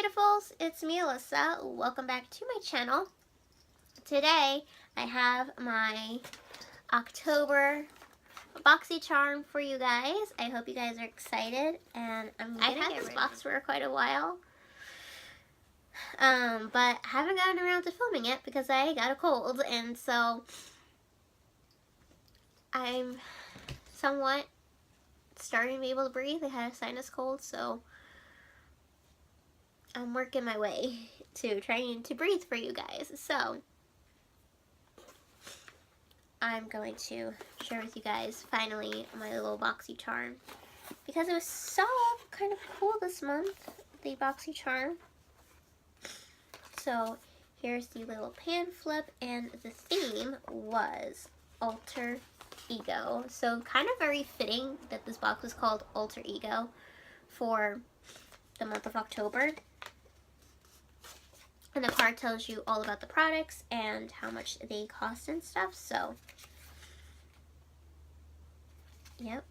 beautifuls, it's me Alyssa. Welcome back to my channel. Today I have my October BOXYCHARM for you guys. I hope you guys are excited, and I've had this box for quite a while. But haven't gotten around to filming it because I got a cold, and so I'm somewhat starting to be able to breathe. I had a sinus cold, so I'm working my way to trying to breathe for you guys. So I'm going to share with you guys finally my little BOXYCHARM because it was so kind of cool this month, the BOXYCHARM. So here's the little pan flip, and the theme was Alter Ego. So kind of very fitting that this box was called Alter Ego for the month of October. And the card tells you all about the products and how much they cost and stuff. So, yep.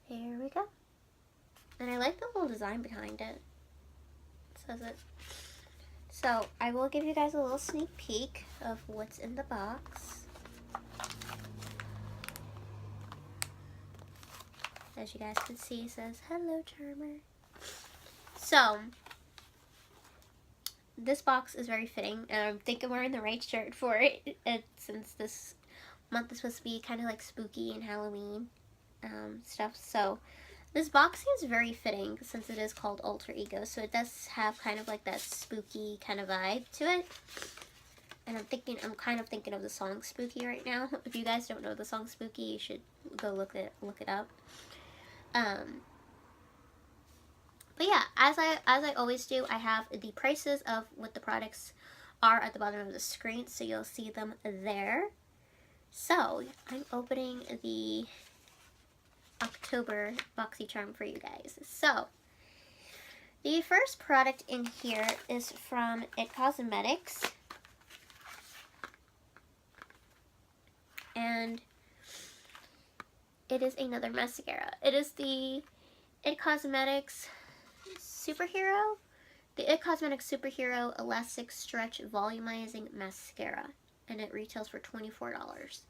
Here we go. And I like the little design behind it. It says it. So, I will give you guys a little sneak peek of what's in the box. As you guys can see, it says, "Hello, Charmer." So, this box is very fitting, and I'm thinking we're in the right shirt for it, since this month is supposed to be kind of like spooky and Halloween stuff. So this box seems very fitting since it is called Alter Ego, so it does have kind of like that spooky kind of vibe to it. And I'm kind of thinking of the song Spooky right now. If you guys don't know the song Spooky, you should go look it up. But yeah, as I always do, I have the prices of what the products are at the bottom of the screen, so you'll see them there. So, I'm opening the October BOXYCHARM for you guys. So, the first product in here is from IT Cosmetics. And it is another mascara. It is the IT Cosmetics Superhero, the IT Cosmetics Superhero Elastic Stretch Volumizing Mascara, and it retails for $24.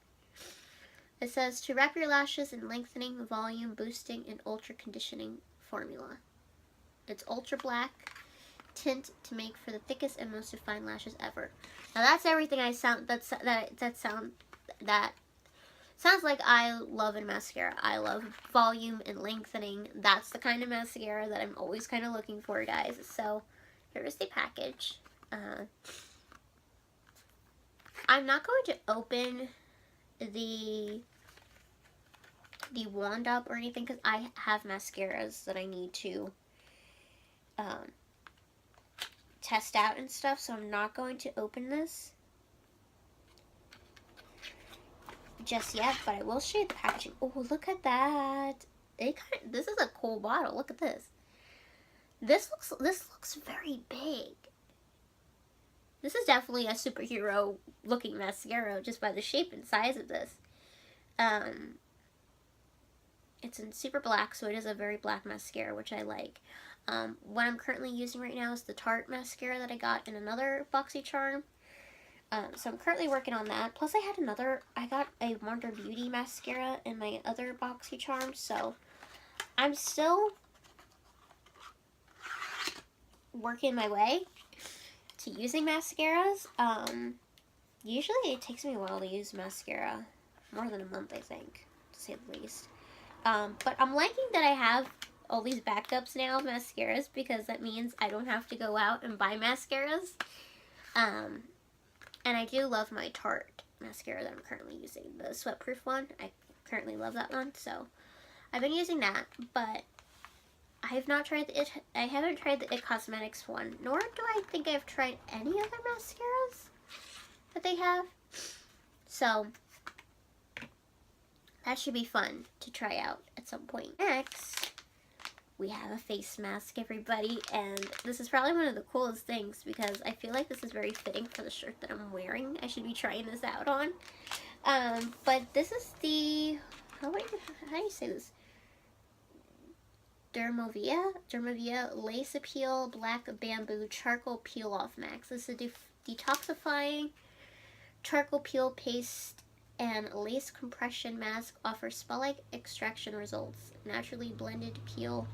It says, to wrap your lashes in lengthening, volume boosting, and ultra conditioning formula. It's ultra black tint to make for the thickest and most defined lashes ever. Now that's everything that sounds like I love in mascara. I love volume and lengthening. That's the kind of mascara that I'm always kind of looking for, guys. So, here is the package. I'm not going to open the wand up or anything because I have mascaras that I need to test out and stuff. So, I'm not going to open this just yet, but I will show you the packaging. Oh, look at that. This is a cool bottle. Look at this. This looks very big. This is definitely a superhero looking mascara just by the shape and size of this. It's in super black, so it is a very black mascara, which I like. What I'm currently using right now is the Tarte mascara that I got in another BOXYCHARM. So I'm currently working on that. Plus I got a Wonder Beauty mascara in my other BOXYCHARM, so I'm still working my way to using mascaras. Usually it takes me a while to use mascara, more than a month I think, to say the least. But I'm liking that I have all these backups now of mascaras because that means I don't have to go out and buy mascaras. And I do love my Tarte mascara that I'm currently using, the sweat-proof one. I currently love that one, so I've been using that. But I have not tried I haven't tried the IT Cosmetics one, nor do I think I've tried any other mascaras that they have. So that should be fun to try out at some point. Next, we have a face mask, everybody, and this is probably one of the coolest things because I feel like this is very fitting for the shirt that I'm wearing. I should be trying this out on. But this is the, how do you say this? Dermovia Lace Appeal Black Bamboo Charcoal Peel Off Max. This is a detoxifying charcoal peel paste and lace compression mask. Offers spa-like extraction results. Naturally blended peel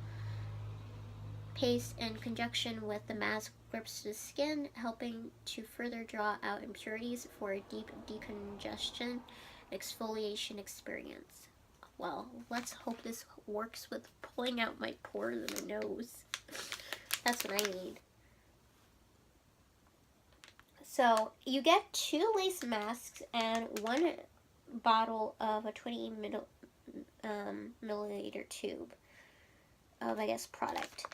paste in conjunction with the mask grips to the skin, helping to further draw out impurities for a deep decongestion exfoliation experience. Well, let's hope this works with pulling out my pores in my nose. That's what I need. So you get 2 lace masks and 1 bottle of a 20 milliliter tube of, I guess, product.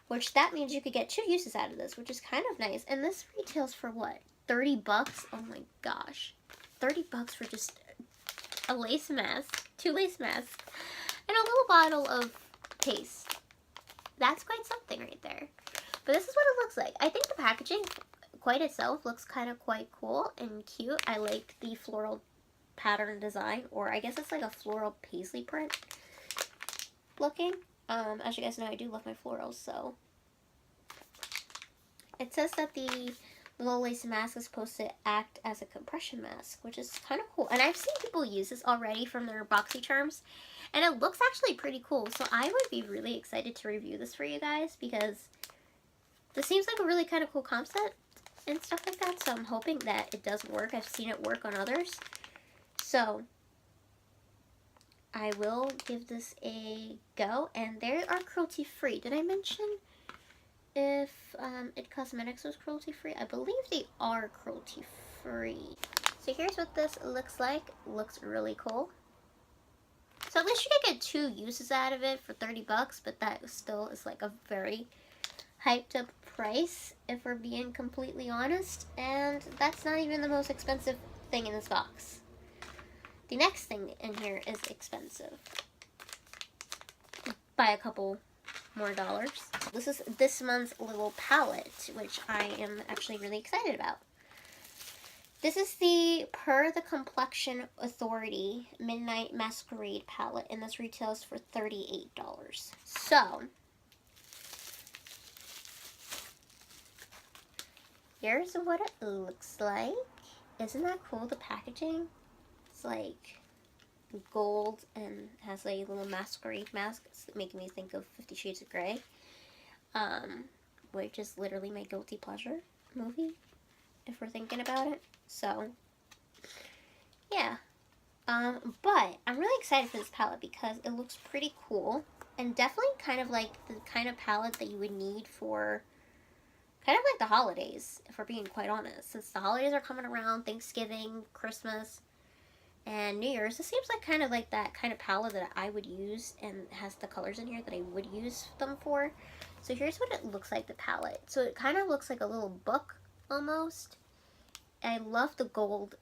Which that means you could get 2 uses out of this, which is kind of nice. And this retails for what? 30 bucks? Oh my gosh. 30 bucks for just a lace mask, 2 lace masks, and a little bottle of paste. That's quite something right there. But this is what it looks like. I think the packaging quite itself looks kind of quite cool and cute. I like the floral pattern design, or I guess it's like a floral paisley print looking. As you guys know, I do love my florals, so. It says that the little lace mask is supposed to act as a compression mask, which is kind of cool. And I've seen people use this already from their BOXYCHARMs, and it looks actually pretty cool. So I would be really excited to review this for you guys, because this seems like a really kind of cool concept and stuff like that. So I'm hoping that it does work. I've seen it work on others. So I will give this a go, and they are cruelty free. Did I mention if It Cosmetics was cruelty free? I believe they are cruelty free. So here's what this looks like. Looks really cool. So at least you can get 2 uses out of it for 30 bucks, but that still is like a very hyped up price if we're being completely honest, and that's not even the most expensive thing in this box. The next thing in here is expensive by a couple more dollars. This is this month's little palette, which I am actually really excited about. This is the Per the Complexion Authority Midnight Masquerade palette, and this retails for $38. So here's what it looks like. Isn't that cool, the packaging? It's like gold and has a little masquerade mask. It's making me think of 50 Shades of Grey, which is literally my guilty pleasure movie, if we're thinking about it. So, yeah. But I'm really excited for this palette because it looks pretty cool, and definitely kind of like the kind of palette that you would need for kind of like the holidays, if we're being quite honest. Since the holidays are coming around, Thanksgiving, Christmas, and New Year's, this seems like kind of like that kind of palette that I would use, and has the colors in here that I would use them for. So here's what it looks like, the palette. So it kind of looks like a little book almost. I love the gold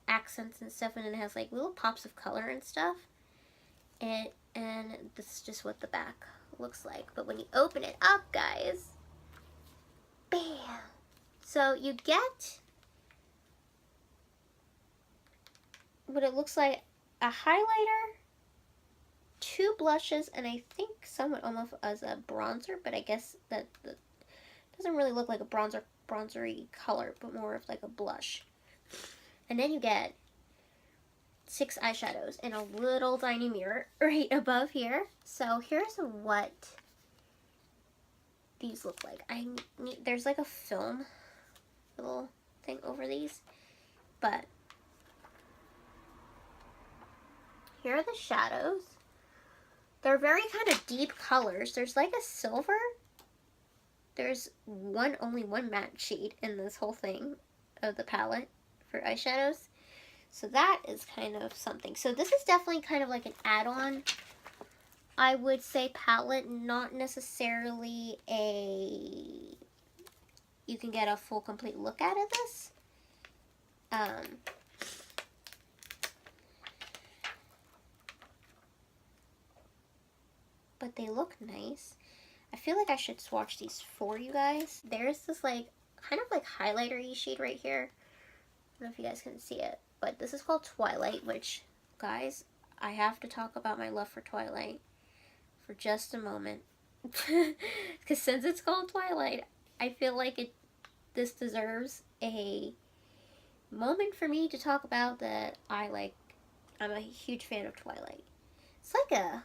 accents and stuff, and it has like little pops of color and stuff. And this is just what the back looks like. But when you open it up, guys, bam! So you get what it looks like: a highlighter, 2 blushes, and I think somewhat almost as a bronzer, but I guess that doesn't really look like a bronzery color, but more of like a blush. And then you get 6 eyeshadows and a little tiny mirror right above here. So here's what these look like. There's like a film little thing over these, but here are the shadows. They're very kind of deep colors. There's like a silver. There's only one matte shade in this whole thing of the palette for eyeshadows. So that is kind of something. So this is definitely kind of like an add-on, I would say, palette. Not necessarily you can get a full complete look at this. But they look nice. I feel like I should swatch these for you guys. There's this like kind of like highlighter-y shade right here. I don't know if you guys can see it, but this is called Twilight, which, guys, I have to talk about my love for Twilight for just a moment. Because since it's called Twilight, I feel like this deserves a moment for me to talk about that I like. I'm a huge fan of Twilight. It's like a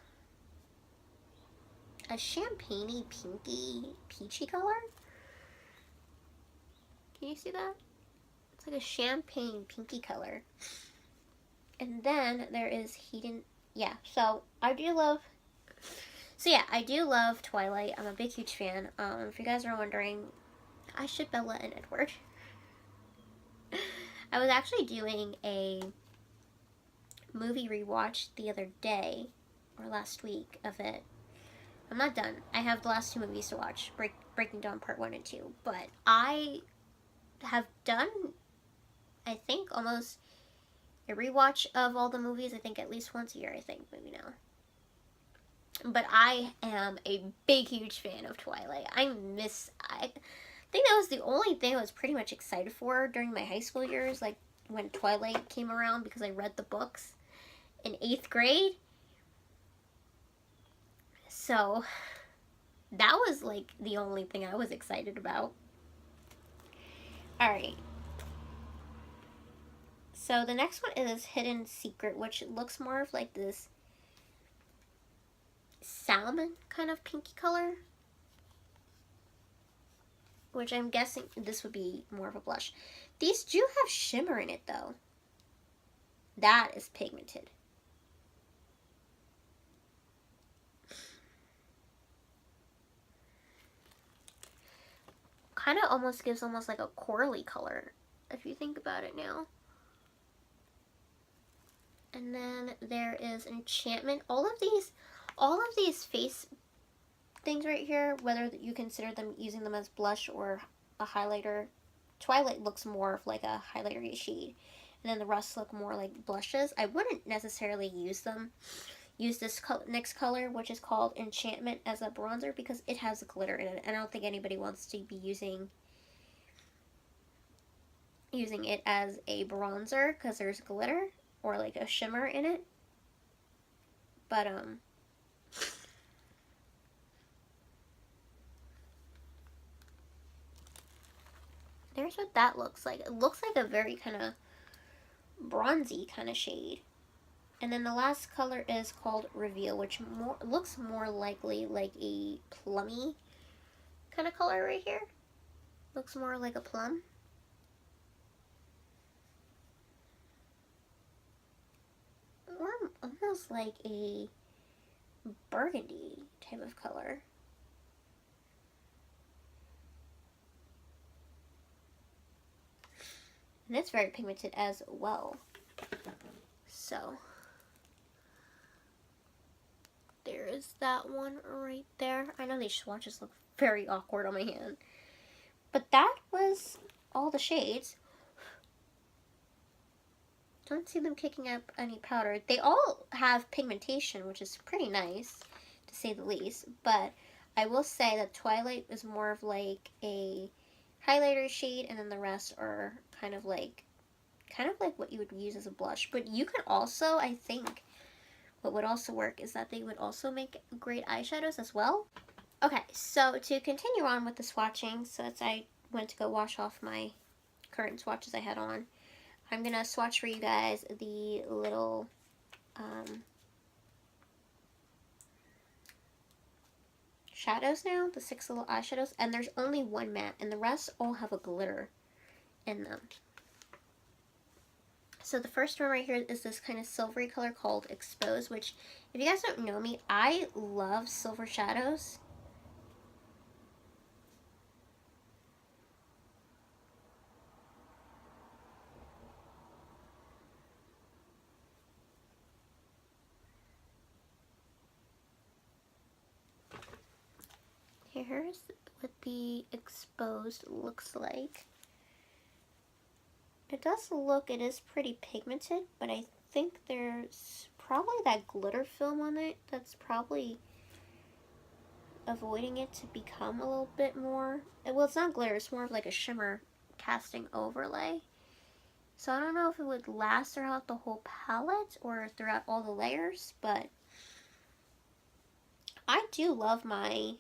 champagne-y, pinky, peachy color. Can you see that? It's like a champagne pinky color. And then there is Hidden. Yeah, so I do love. So yeah, I do love Twilight. I'm a big, huge fan. If you guys are wondering, I ship Bella and Edward. I was actually doing a movie rewatch the other day, or last week, of it. I'm not done. I have the last two movies to watch, Breaking Dawn Part 1 and 2. But I have done, I think, almost a rewatch of all the movies. I think at least once a year, I think, maybe now. But I am a big, huge fan of Twilight. I think that was the only thing I was pretty much excited for during my high school years, like when Twilight came around, because I read the books in 8th grade. So that was like the only thing I was excited about. Alright. So the next one is Hidden Secret, which looks more of like this salmon kind of pinky color, which I'm guessing this would be more of a blush. These do have shimmer in it though. That is pigmented. Kind of almost gives almost like a corally color if you think about it now. And then there is Enchantment. All of these face things right here, whether you consider them using them as blush or a highlighter, Twilight looks more of like a highlighter shade, and then the rest look more like blushes. I wouldn't necessarily use this next color, which is called Enchantment, as a bronzer because it has glitter in it, and I don't think anybody wants to be using it as a bronzer because there's glitter or like a shimmer in it. But there's what that looks like. It looks like a very kind of bronzy kind of shade. And then the last color is called Reveal, which looks more likely like a plummy kind of color right here. Looks more like a plum. Or almost like a burgundy type of color. And it's very pigmented as well. So there is that one right there. I know these swatches look very awkward on my hand. But that was all the shades. Don't see them kicking up any powder. They all have pigmentation, which is pretty nice, to say the least. But I will say that Twilight is more of like a highlighter shade, and then the rest are kind of like what you would use as a blush. But you could also, I think, what would also work is that they would also make great eyeshadows as well. Okay, so to continue on with the swatching, so as I went to go wash off my current swatches I had on, I'm going to swatch for you guys the little shadows now, the 6 little eyeshadows, and there's only one matte, and the rest all have a glitter in them. So the first one right here is this kind of silvery color called Expose, which, if you guys don't know me, I love silver shadows. Here's what the Exposed looks like. It is pretty pigmented, but I think there's probably that glitter film on it that's probably avoiding it to become a little bit more, well, it's not glitter, it's more of like a shimmer casting overlay. So I don't know if it would last throughout the whole palette or throughout all the layers, but I do love my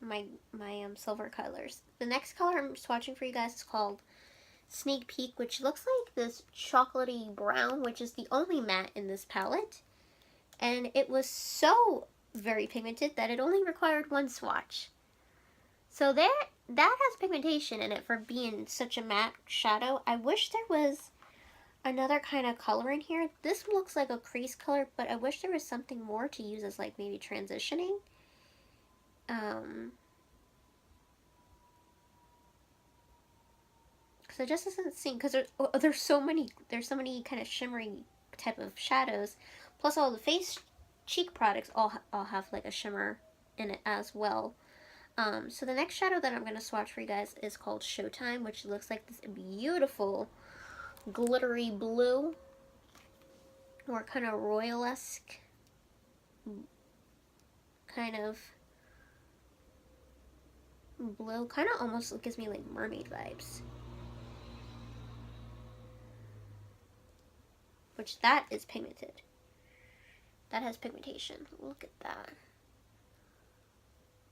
my silver colors. The next color I'm swatching for you guys is called Sneak Peek, which looks like this chocolatey brown, which is the only matte in this palette. And it was so very pigmented that it only required one swatch. So that has pigmentation in it for being such a matte shadow. I wish there was another kind of color in here. This looks like a crease color, but I wish there was something more to use as like maybe transitioning. Because it just doesn't seem, because there's so many kind of shimmery type of shadows, plus all the face cheek products all have like a shimmer in it as well. So the next shadow that I'm going to swatch for you guys is called Showtime, which looks like this beautiful glittery blue, or kind of royal-esque kind of blue. Kind of almost gives me like mermaid vibes. Which that is pigmented. That has pigmentation. Look at that.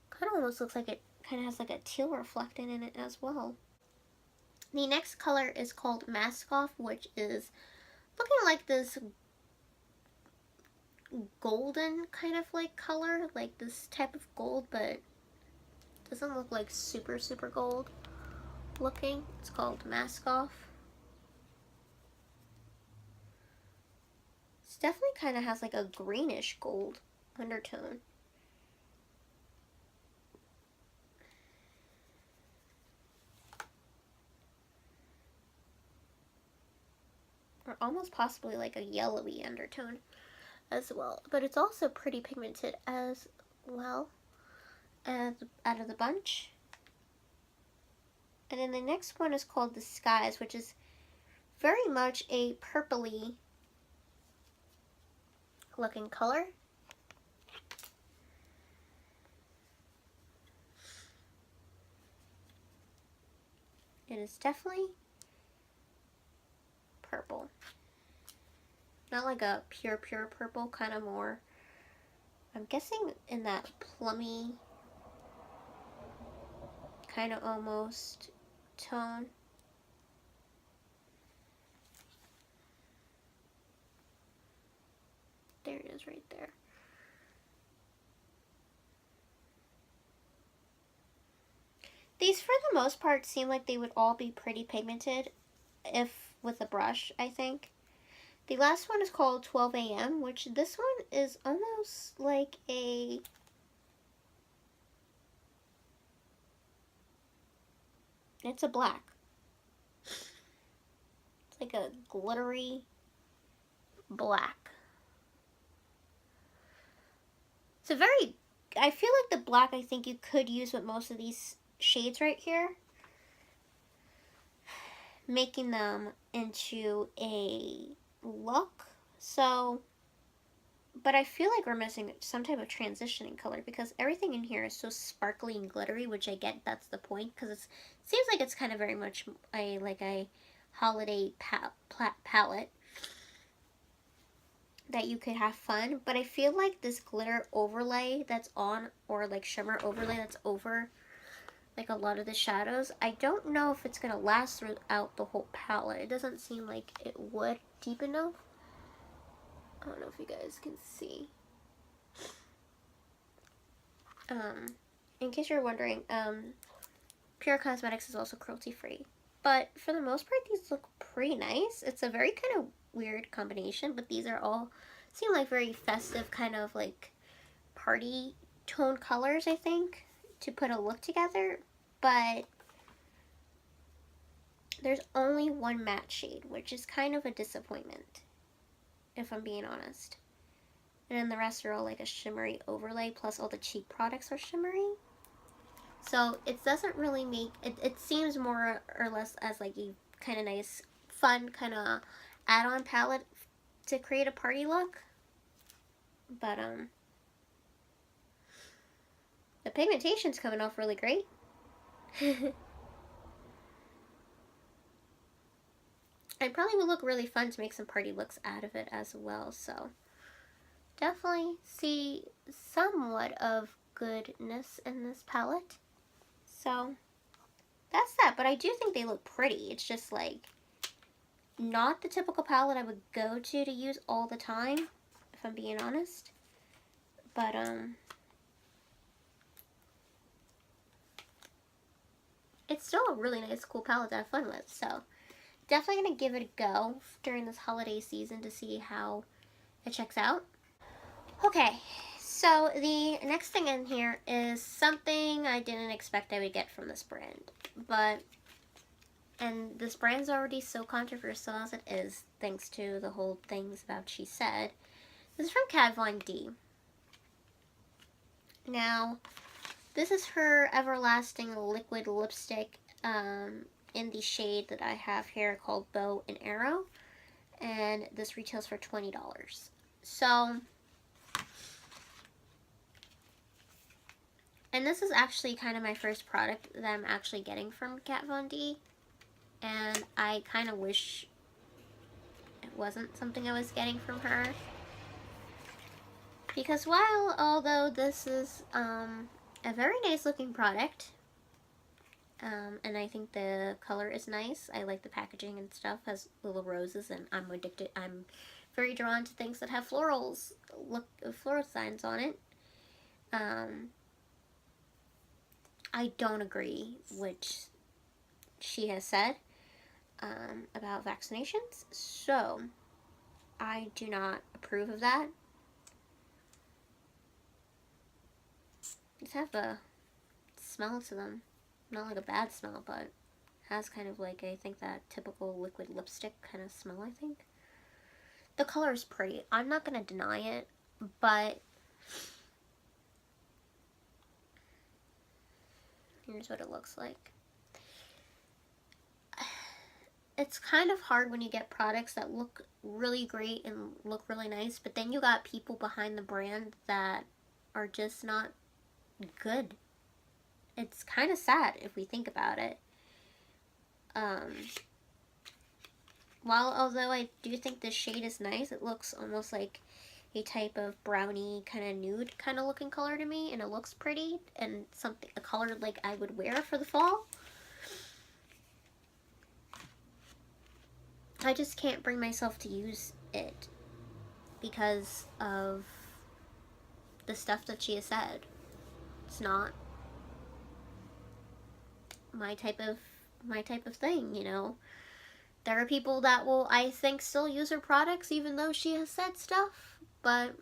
Kind of almost looks like it kind of has like a teal reflected in it as well. The next color is called Mask Off, which is looking like this golden kind of like color, like this type of gold, but doesn't look like super gold looking. It's called Mask Off. It definitely kind of has like a greenish gold undertone. Or almost possibly like a yellowy undertone as well. But it's also pretty pigmented as well out of the bunch. And then the next one is called Disguise, which is very much a purpley looking color. It is definitely purple. Not like a pure purple, kind of more, I'm guessing in that plummy kind of almost tone. There it is right there. These for the most part seem like they would all be pretty pigmented if with a brush, I think. The last one is called 12 a.m., which this one is almost like a it's a black. It's like a glittery black. It's a very, I feel like the black I think you could use with most of these shades right here, making them into a look. So, but I feel like we're missing some type of transitioning color because everything in here is so sparkly and glittery, which I get that's the point, because it seems like it's kind of very much a holiday palette that you could have fun. But I feel like this glitter overlay that's on, or like shimmer overlay that's over like a lot of the shadows, I don't know if it's gonna last throughout the whole palette. It doesn't seem like it would deep enough. I don't know if you guys can see. In case you're wondering, Pure Cosmetics is also cruelty free, but for the most part these look pretty nice. It's a very kind of weird combination, but these are all seem like very festive kind of like party tone colors, I think, to put a look together. But there's only one matte shade, which is kind of a disappointment, if I'm being honest. And then the rest are all like a shimmery overlay, plus all the cheek products are shimmery. So it doesn't really make, it seems more or less as like a kind of nice, fun kind of add-on palette to create a party look. But the pigmentation's coming off really great. It probably would look really fun to make some party looks out of it as well, so definitely see somewhat of goodness in this palette. So that's that, but I do think they look pretty. It's just like not the typical palette I would go to use all the time, if I'm being honest. But it's still a really nice, cool palette to have fun with. So definitely gonna give it a go during this holiday season to see how it checks out. Okay, so the next thing in here is something I didn't expect I would get from this brand, and this brand's already so controversial as it is, thanks to the whole things about She Said. This is from Kat Von D. Now, this is her Everlasting Liquid Lipstick in the shade that I have here called Bow and Arrow, and this retails for $20. So, and this is actually kind of my first product that I'm actually getting from Kat Von D, and I kind of wish it wasn't something I was getting from her, because although this is a very nice looking product, and I think the color is nice, I like the packaging and stuff, has little roses, and I'm very drawn to things that have floral signs on it. I don't agree with she has said about vaccinations, so I do not approve of that. These have a smell to them, not like a bad smell, but has kind of like, I think, that typical liquid lipstick kind of smell, I think. The color is pretty, I'm not going to deny it, but here's what it looks like. It's kind of hard when you get products that look really great and look really nice, but then you got people behind the brand that are just not good. It's kind of sad if we think about it. Although I do think this shade is nice, it looks almost like a type of brownie kind of nude kind of looking color to me, and it looks pretty and a color like I would wear for the fall. I just can't bring myself to use it because of the stuff that she has said. It's not my type of thing, you know. There are people that will, I think, still use her products even though she has said stuff, but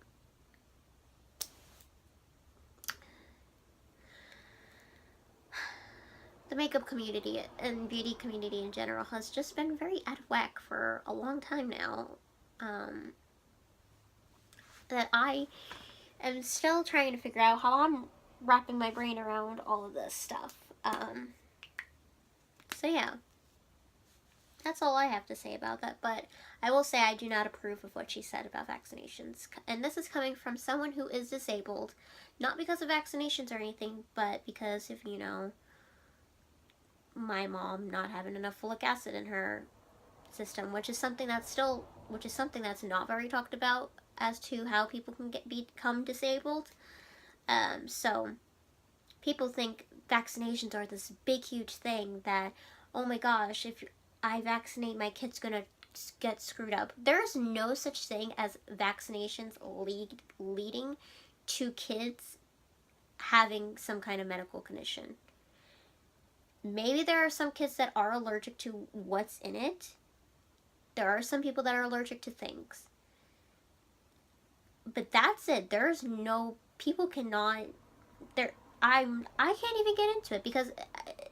the makeup community and beauty community in general has just been very out of whack for a long time now. That I am still trying to figure out how I'm wrapping my brain around all of this stuff. So yeah, that's all I have to say about that, but I will say I do not approve of what she said about vaccinations. And this is coming from someone who is disabled, not because of vaccinations or anything, but because of, you know, my mom not having enough folic acid in her system, which is something that's not very talked about as to how people can become disabled. So people think vaccinations are this big huge thing that, oh my gosh, if I vaccinate, my kid's gonna get screwed up. There is no such thing as vaccinations leading to kids having some kind of medical condition. Maybe there are some kids that are allergic to what's in it. There are some people that are allergic to things. But that's it. There's no, people cannot, I can't even get into it, because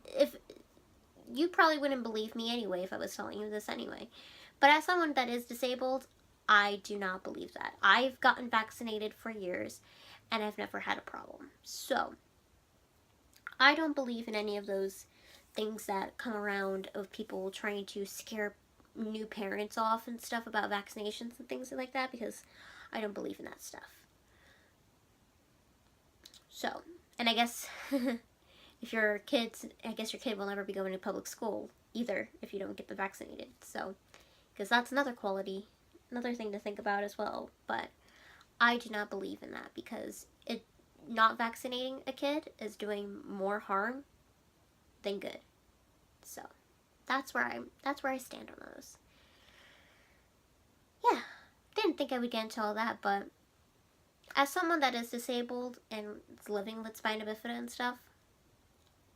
if, you probably wouldn't believe me anyway if I was telling you this anyway. But as someone that is disabled, I do not believe that. I've gotten vaccinated for years and I've never had a problem. So, I don't believe in any of those things that come around of people trying to scare new parents off and stuff about vaccinations and things like that, because I don't believe in that stuff. So, and I guess if your kids, I guess your kid will never be going to public school either if you don't get them vaccinated. So, because that's another thing to think about as well. But I do not believe in that, because it not vaccinating a kid is doing more harm than good. So that's where I stand on those. Yeah, didn't think I would get into all that, but as someone that is disabled and is living with spina bifida and stuff,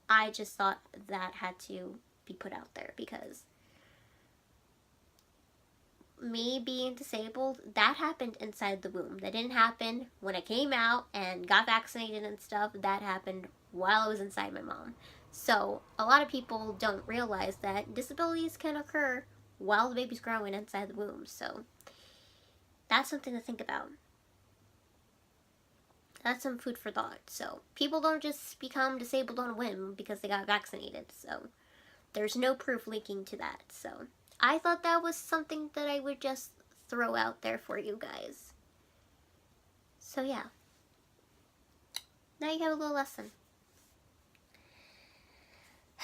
I just thought that had to be put out there, because me being disabled, that happened inside the womb. That didn't happen when I came out and got vaccinated and stuff. That happened while I was inside my mom. So a lot of people don't realize that disabilities can occur while the baby's growing inside the womb. So that's something to think about. That's some food for thought. So people don't just become disabled on a whim because they got vaccinated. So there's no proof linking to that. So I thought that was something that I would just throw out there for you guys. So yeah. Now you have a little lesson.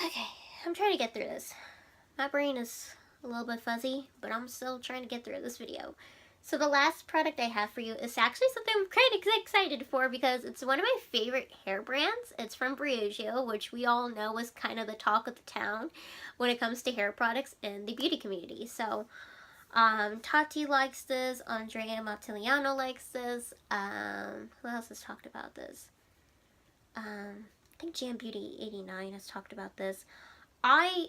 Okay, I'm trying to get through this. My brain is a little bit fuzzy, but I'm still trying to get through this video. So the last product I have for you is actually something I'm kind of excited for, because it's one of my favorite hair brands. It's from Briogeo, which we all know is kind of the talk of the town when it comes to hair products in the beauty community. So Tati likes this, Andrea Martiliano likes this, who else has talked about this? I think Jam Beauty 89 has talked about this. I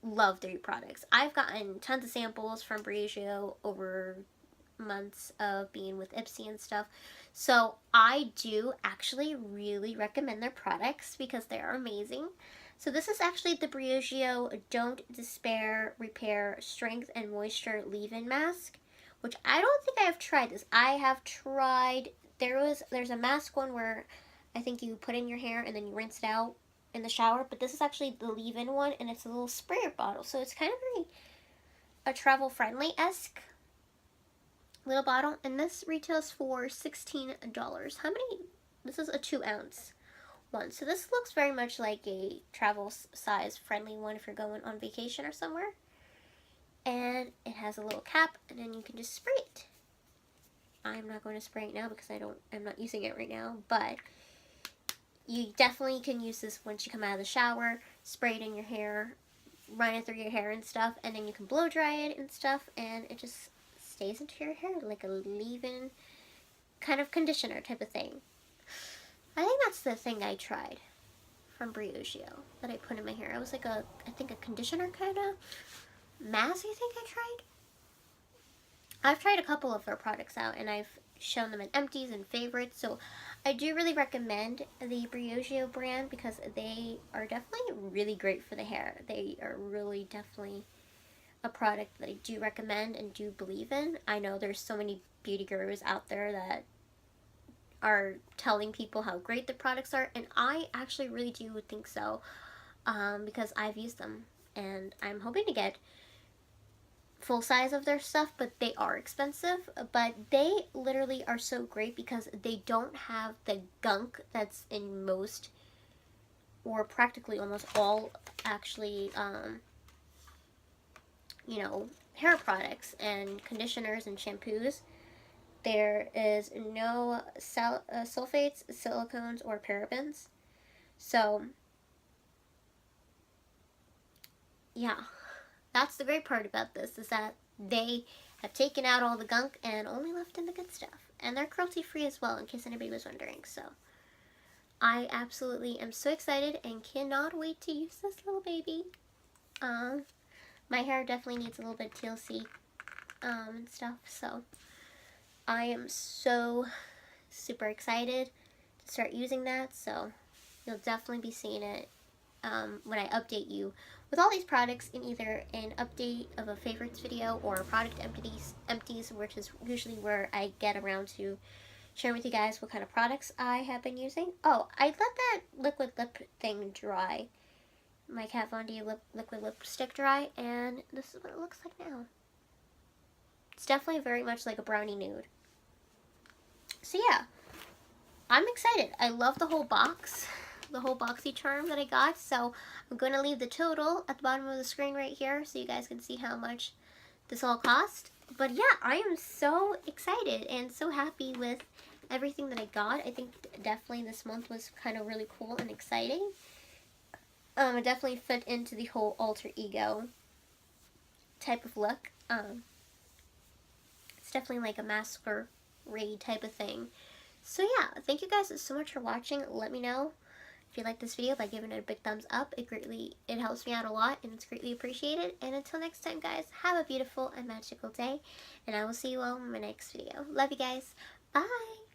love their products. I've gotten tons of samples from Briogeo over months of being with Ipsy and stuff. So I do actually really recommend their products because they are amazing. So this is actually the Briogeo Don't Despair Repair Strength and Moisture Leave-In Mask, which I don't think I have tried this. I have tried, there's a mask one where I think you put in your hair and then you rinse it out in the shower, but this is actually the leave-in one, and it's a little sprayer bottle, so it's kind of very a travel-friendly-esque little bottle, and this retails for $16. How many? This is a 2-ounce one, so this looks very much like a travel size friendly one if you're going on vacation or somewhere. And it has a little cap, and then you can just spray it. I'm not going to spray it now because I'm not using it right now, but you definitely can use this once you come out of the shower, spray it in your hair, run it through your hair and stuff, and then you can blow dry it and stuff, and it just stays into your hair like a leave-in kind of conditioner type of thing. I think that's the thing I tried from Briogeo that I put in my hair. It was like I think a conditioner kind of mask I think I tried. I've tried a couple of their products out, and I've shown them in empties and favorites, so I do really recommend the Briogeo brand because they are definitely really great for the hair. They are really definitely a product that I do recommend and do believe in. I know there's so many beauty gurus out there that are telling people how great the products are, and I actually really do think so, because I've used them, and I'm hoping to get full size of their stuff, but they are expensive. But they literally are so great because they don't have the gunk that's in most, or practically almost all, actually, you know, hair products and conditioners and shampoos. There is no sulfates, silicones, or parabens. So, yeah. That's the great part about this, is that they have taken out all the gunk and only left in the good stuff. And they're cruelty-free as well, in case anybody was wondering. So, I absolutely am so excited and cannot wait to use this little baby. My hair definitely needs a little bit of TLC and stuff. So, I am so super excited to start using that. So, you'll definitely be seeing it when I update you with all these products in either an update of a favorites video or a product empties, which is usually where I get around to sharing with you guys what kind of products I have been using. Oh, I let that liquid lip thing dry. My Kat Von D liquid lipstick dry, and this is what it looks like now. It's definitely very much like a brownie nude. So yeah, I'm excited. I love the whole box. The whole BOXYCHARM that I got, so I'm going to leave the total at the bottom of the screen right here so you guys can see how much this all cost. But yeah, I am so excited and so happy with everything that I got. I think definitely this month was kind of really cool and exciting. It definitely fit into the whole alter ego type of look. It's definitely like a masquerade type of thing. So yeah, thank you guys so much for watching. Let me know if you like this video by giving it a big thumbs up. It helps me out a lot and it's greatly appreciated. And until next time guys, have a beautiful and magical day. And I will see you all in my next video. Love you guys. Bye!